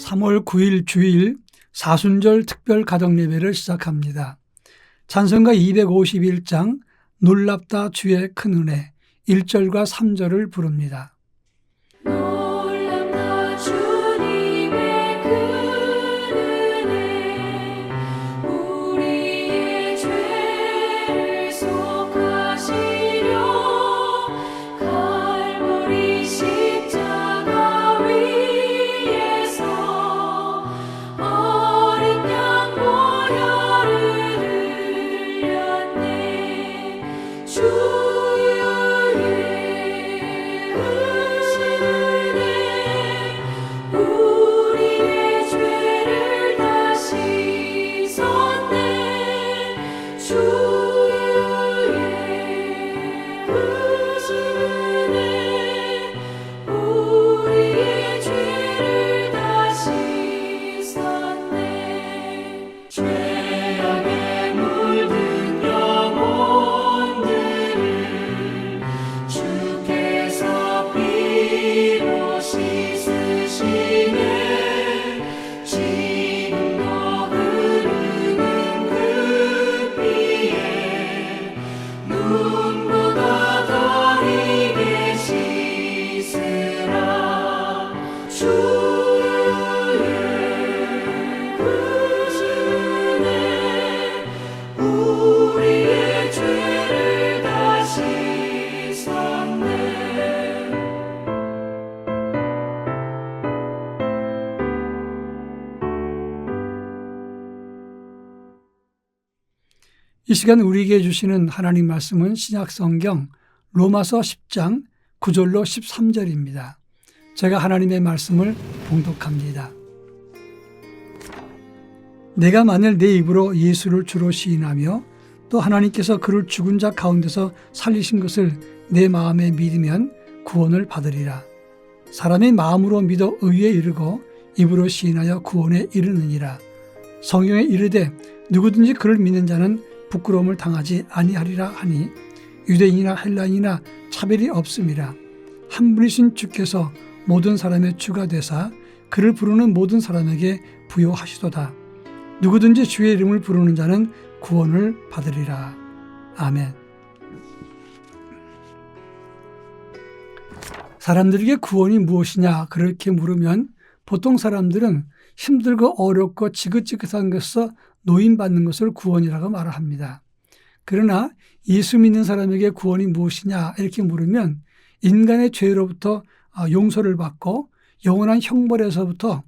3월 9일 주일 사순절 특별 가정 예배를 시작합니다. 찬송가 251장 놀랍다 주의 큰 은혜 1절과 3절을 부릅니다. 놀랍다 주님의 큰 은혜 우리의 죄를 속하시려 갈보리 십자가 위에서 어린 양 보혈을 흘렸네. 죄악에 물든 영혼들을 주께서 피로 씻으시네. 지금도 흐르는 그 피에 눈보다 더 희게 씻으라. 우리의 죄를 다 씻었네. 이 시간 우리에게 주시는 하나님 말씀은 신약성경 로마서 10장 9절로 13절입니다. 제가 하나님의 말씀을 봉독합니다. 내가 만일 내 입으로 예수를 주로 시인하며 또 하나님께서 그를 죽은 자 가운데서 살리신 것을 내 마음에 믿으면 구원을 받으리라. 사람이 마음으로 믿어 의에 이르고 입으로 시인하여 구원에 이르느니라. 성경에 이르되 누구든지 그를 믿는 자는 부끄러움을 당하지 아니하리라 하니 유대인이나 헬라인이나 차별이 없음이라. 한 분이신 주께서 모든 사람의 주가 되사 그를 부르는 모든 사람에게 부요하시도다. 누구든지 주의 이름을 부르는 자는 구원을 받으리라. 아멘. 사람들에게 구원이 무엇이냐 그렇게 물으면 보통 사람들은 힘들고 어렵고 지긋지긋한 것에서 노인받는 것을 구원이라고 말을 합니다. 그러나 예수 믿는 사람에게 구원이 무엇이냐 이렇게 물으면 인간의 죄로부터 용서를 받고 영원한 형벌에서부터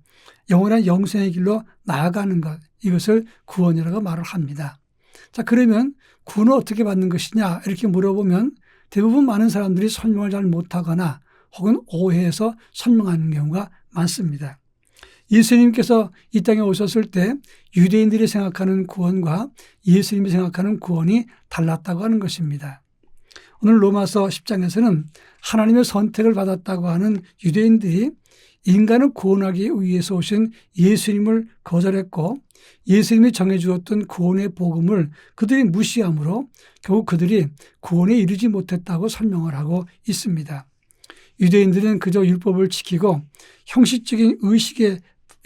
영원한 영생의 길로 나아가는 것, 이것을 구원이라고 말을 합니다. 자, 그러면 구원을 어떻게 받는 것이냐 이렇게 물어보면 대부분 많은 사람들이 설명을 잘 못하거나 혹은 오해해서 설명하는 경우가 많습니다. 예수님께서 이 땅에 오셨을 때 유대인들이 생각하는 구원과 예수님이 생각하는 구원이 달랐다고 하는 것입니다. 오늘 로마서 10장에서는 하나님의 선택을 받았다고 하는 유대인들이 인간을 구원하기 위해서 오신 예수님을 거절했고 예수님이 정해주었던 구원의 복음을 그들이 무시함으로 결국 그들이 구원에 이르지 못했다고 설명을 하고 있습니다. 유대인들은 그저 율법을 지키고 형식적인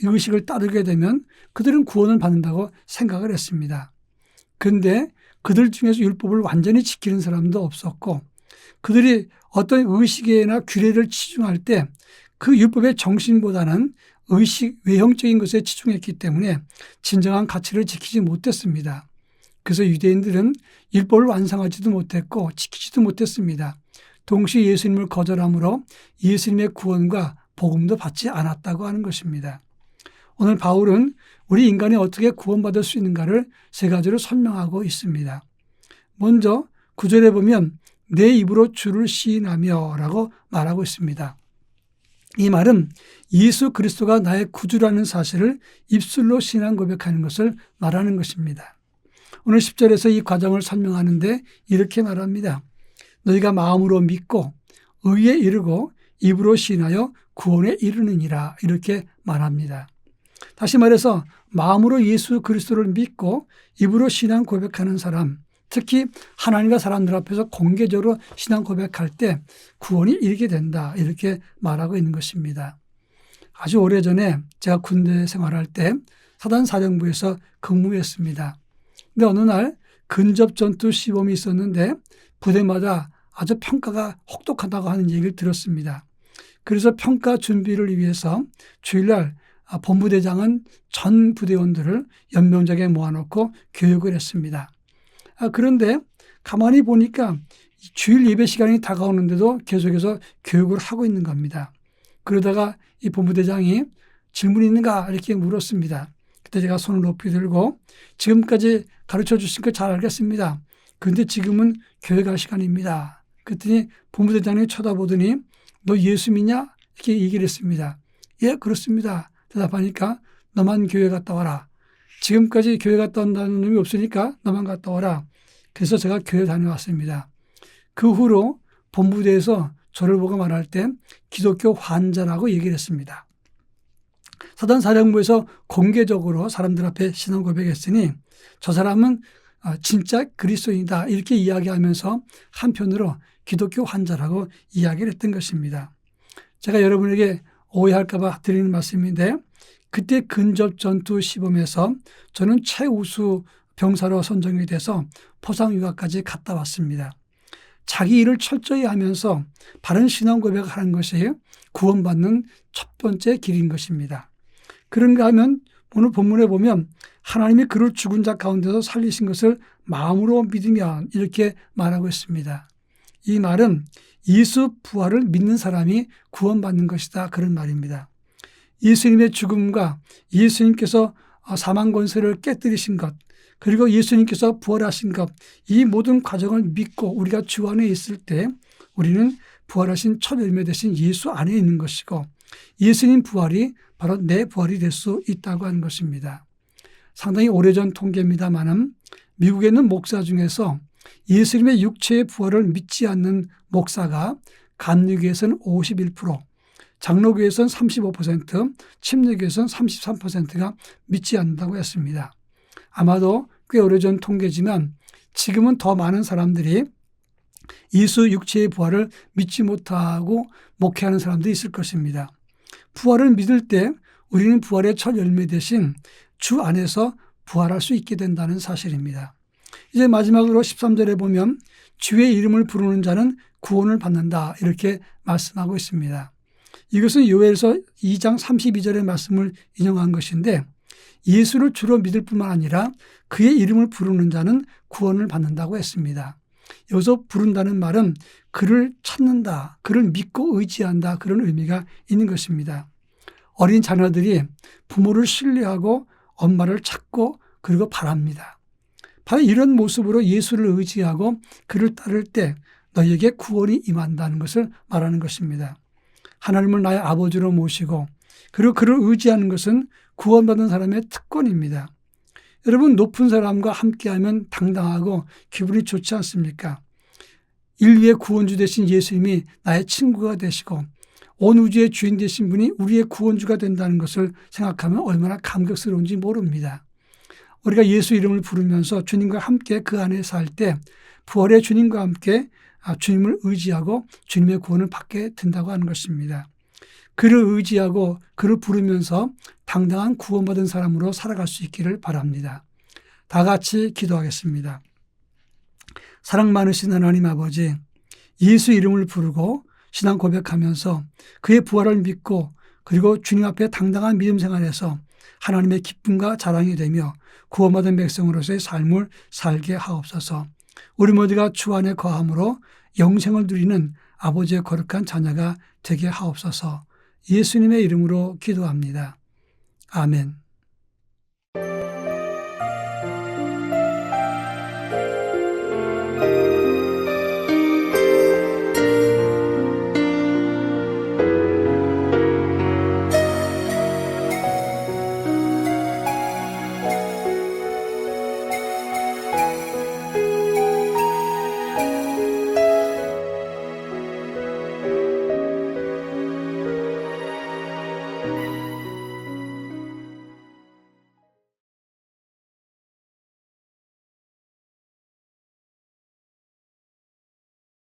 의식을 따르게 되면 그들은 구원을 받는다고 생각을 했습니다. 그런데 그들 중에서 율법을 완전히 지키는 사람도 없었고 그들이 어떤 의식이나 규례를 치중할 때 그 율법의 정신보다는 의식, 외형적인 것에 치중했기 때문에 진정한 가치를 지키지 못했습니다. 그래서 유대인들은 율법을 완성하지도 못했고 지키지도 못했습니다. 동시에 예수님을 거절함으로 예수님의 구원과 복음도 받지 않았다고 하는 것입니다. 오늘 바울은 우리 인간이 어떻게 구원받을 수 있는가를 세 가지로 설명하고 있습니다. 먼저 9절에 보면 내 입으로 주를 시인하며 라고 말하고 있습니다. 이 말은 예수 그리스도가 나의 구주라는 사실을 입술로 신앙 고백하는 것을 말하는 것입니다. 오늘 10절에서 이 과정을 설명하는데 이렇게 말합니다. 너희가 마음으로 믿고 의에 이르고 입으로 시인하여 구원에 이르느니라 이렇게 말합니다. 다시 말해서 마음으로 예수 그리스도를 믿고 입으로 신앙 고백하는 사람, 특히 하나님과 사람들 앞에서 공개적으로 신앙 고백할 때 구원이 이르게 된다 이렇게 말하고 있는 것입니다. 아주 오래전에 제가 군대 생활할 때 사단사령부에서 근무했습니다. 근데 어느 날 근접 전투 시범이 있었는데 부대마다 아주 평가가 혹독하다고 하는 얘기를 들었습니다. 그래서 평가 준비를 위해서 주일날 본부대장은 전 부대원들을 연명장에 모아놓고 교육을 했습니다. 그런데 가만히 보니까 주일 예배 시간이 다가오는데도 계속해서 교육을 하고 있는 겁니다. 그러다가 이 본부대장이 질문이 있는가 이렇게 물었습니다. 그때 제가 손을 높이 들고 지금까지 가르쳐 주신 거 잘 알겠습니다. 그런데 지금은 교회 갈 시간입니다. 그랬더니 본부대장이 쳐다보더니 너 예수 믿냐? 이렇게 얘기를 했습니다. 예, 그렇습니다. 대답하니까 너만 교회 갔다 와라. 지금까지 교회 갔다 온다는 놈이 없으니까 너만 갔다 와라. 그래서 제가 교회 다녀왔습니다. 그 후로 본부대에서 저를 보고 말할 때 기독교 환자라고 얘기를 했습니다. 사단사령부에서 공개적으로 사람들 앞에 신앙 고백했으니 저 사람은 진짜 그리스도인이다 이렇게 이야기하면서 한편으로 기독교 환자라고 이야기를 했던 것입니다. 제가 여러분에게 오해할까 봐 드리는 말씀인데 그때 근접 전투 시범에서 저는 최우수 병사로 선정이 돼서 포상휴가까지 갔다 왔습니다. 자기 일을 철저히 하면서 바른 신앙 고백을 하는 것이 구원받는 첫 번째 길인 것입니다. 그런가 하면 오늘 본문에 보면 하나님이 그를 죽은 자 가운데서 살리신 것을 마음으로 믿으면 이렇게 말하고 있습니다. 이 말은 예수 부활을 믿는 사람이 구원받는 것이다 그런 말입니다. 예수님의 죽음과 예수님께서 사망 권세를 깨뜨리신 것 그리고 예수님께서 부활하신 것 이 모든 과정을 믿고 우리가 주 안에 있을 때 우리는 부활하신 첫 열매 되신 예수 안에 있는 것이고 예수님 부활이 바로 내 부활이 될 수 있다고 하는 것입니다. 상당히 오래전 통계입니다만 미국에 있는 목사 중에서 예수님의 육체의 부활을 믿지 않는 목사가 감리교에서는 51%, 장로교에서는 35%, 침례교에서는 33%가 믿지 않는다고 했습니다. 아마도 꽤 오래전 통계지만 지금은 더 많은 사람들이 예수 육체의 부활을 믿지 못하고 목회하는 사람도 있을 것입니다. 부활을 믿을 때 우리는 부활의 첫 열매 대신 주 안에서 부활할 수 있게 된다는 사실입니다. 이제 마지막으로 13절에 보면 주의 이름을 부르는 자는 구원을 받는다 이렇게 말씀하고 있습니다. 이것은 요엘서 2장 32절의 말씀을 인용한 것인데 예수를 주로 믿을 뿐만 아니라 그의 이름을 부르는 자는 구원을 받는다고 했습니다. 여기서 부른다는 말은 그를 찾는다, 그를 믿고 의지한다 그런 의미가 있는 것입니다. 어린 자녀들이 부모를 신뢰하고 엄마를 찾고 그리고 바랍니다. 바로 이런 모습으로 예수를 의지하고 그를 따를 때 너희에게 구원이 임한다는 것을 말하는 것입니다. 하나님을 나의 아버지로 모시고 그리고 그를 의지하는 것은 구원받은 사람의 특권입니다. 여러분 높은 사람과 함께하면 당당하고 기분이 좋지 않습니까? 인류의 구원주 되신 예수님이 나의 친구가 되시고 온 우주의 주인 되신 분이 우리의 구원주가 된다는 것을 생각하면 얼마나 감격스러운지 모릅니다. 우리가 예수 이름을 부르면서 주님과 함께 그 안에 살 때 부활의 주님과 함께 주님을 의지하고 주님의 구원을 받게 된다고 하는 것입니다. 그를 의지하고 그를 부르면서 당당한 구원받은 사람으로 살아갈 수 있기를 바랍니다. 다 같이 기도하겠습니다. 사랑 많으신 하나님 아버지, 예수 이름을 부르고 신앙 고백하면서 그의 부활을 믿고 그리고 주님 앞에 당당한 믿음 생활에서 하나님의 기쁨과 자랑이 되며 구원받은 백성으로서의 삶을 살게 하옵소서. 우리 모두가 주 안에 거함으로 영생을 누리는 아버지의 거룩한 자녀가 되게 하옵소서. 예수님의 이름으로 기도합니다. 아멘.